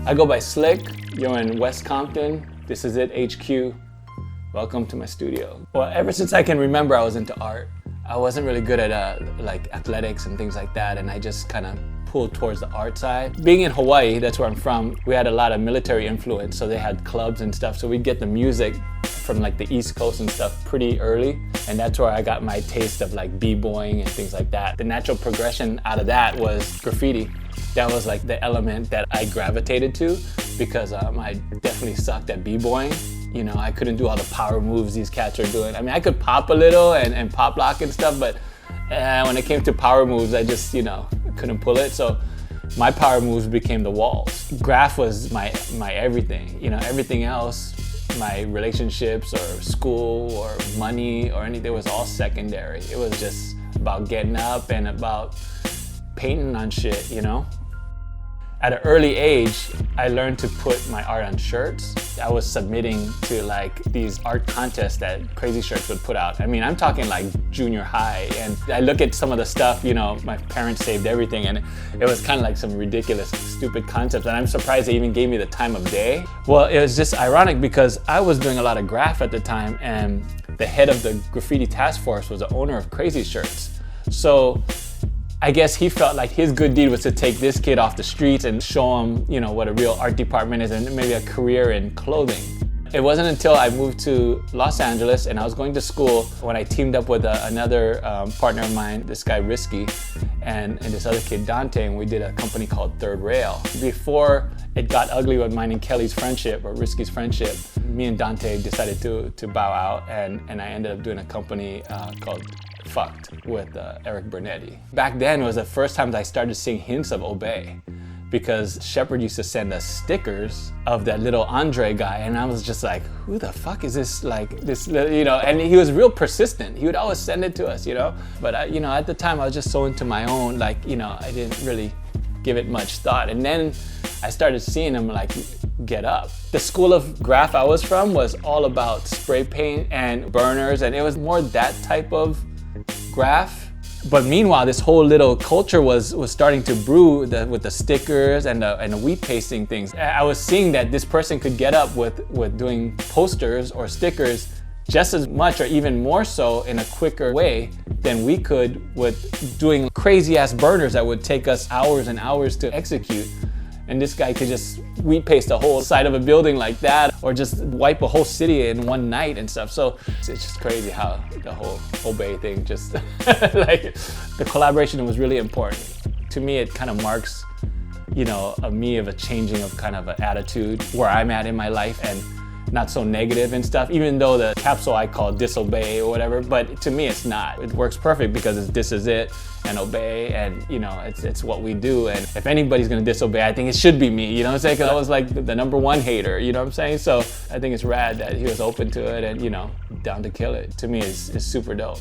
I go by Slick. You're in West Compton. This is it, HQ. Welcome to my studio. Well, ever since I can remember, I was into art. I wasn't really good at like athletics and things like that, and I just kind of pulled towards the art side. Being in Hawaii, that's where I'm from, we had a lot of military influence, so they had clubs and stuff, so we'd get the music from like the East Coast and stuff pretty early, and that's where I got my taste of like b-boying and things like that. The natural progression out of that was graffiti. That was like the element that I gravitated to because I definitely sucked at b-boying. You know, I couldn't do all the power moves these cats are doing. I mean, I could pop a little and pop lock and stuff, but when it came to power moves, I just, you know, couldn't pull it. So my power moves became the walls. Graph was my everything. You know, everything else, my relationships or school or money or anything was all secondary. It was just about getting up and about painting on shit, you know? At an early age, I learned to put my art on shirts. I was submitting to like these art contests that Crazy Shirts would put out. I mean, I'm talking like junior high, and I look at some of the stuff, you know, my parents saved everything, and it was kind of like some ridiculous, stupid concepts, and I'm surprised they even gave me the time of day. Well, it was just ironic because I was doing a lot of graph at the time, and the head of the graffiti task force was the owner of Crazy Shirts. So I guess he felt like his good deed was to take this kid off the streets and show him, you know, what a real art department is and maybe a career in clothing. It wasn't until I moved to Los Angeles and I was going to school when I teamed up with another partner of mine, this guy Risky, and this other kid Dante, and we did a company called Third Rail. Before it got ugly with mine and Kelly's friendship, or Risky's friendship, me and Dante decided to bow out, and I ended up doing a company called Fucked with Eric Bernetti. Back then, it was the first time that I started seeing hints of Bboy, because Shepard used to send us stickers of that little Andre guy, and I was just like, who the fuck is this, like, this, you know, and he was real persistent. He would always send it to us, you know? But, you know, at the time, I was just so into my own, like, you know, I didn't really give it much thought. And then I started seeing him, like, get up. The school of graph I was from was all about spray paint and burners, and it was more that type of graph. But meanwhile, this whole little culture was starting to brew with the stickers and the wheat pasting things. I was seeing that this person could get up with doing posters or stickers just as much or even more so in a quicker way than we could with doing crazy ass burners that would take us hours and hours to execute. And this guy could just wheat paste a whole side of a building like that, or just wipe a whole city in one night and stuff. So it's just crazy how the whole Bboy thing just, like, the collaboration was really important. To me, it kind of marks, you know, a changing of kind of an attitude where I'm at in my life, and not so negative and stuff, even though the capsule I call disobey or whatever, but to me it's not. It works perfect because it's DISSIZIT and obey, and you know, it's what we do, and if anybody's gonna disobey, I think it should be me, you know what I'm saying? Because I was like the #1 hater, you know what I'm saying? So I think it's rad that he was open to it and, you know, down to kill it. To me, it's super dope.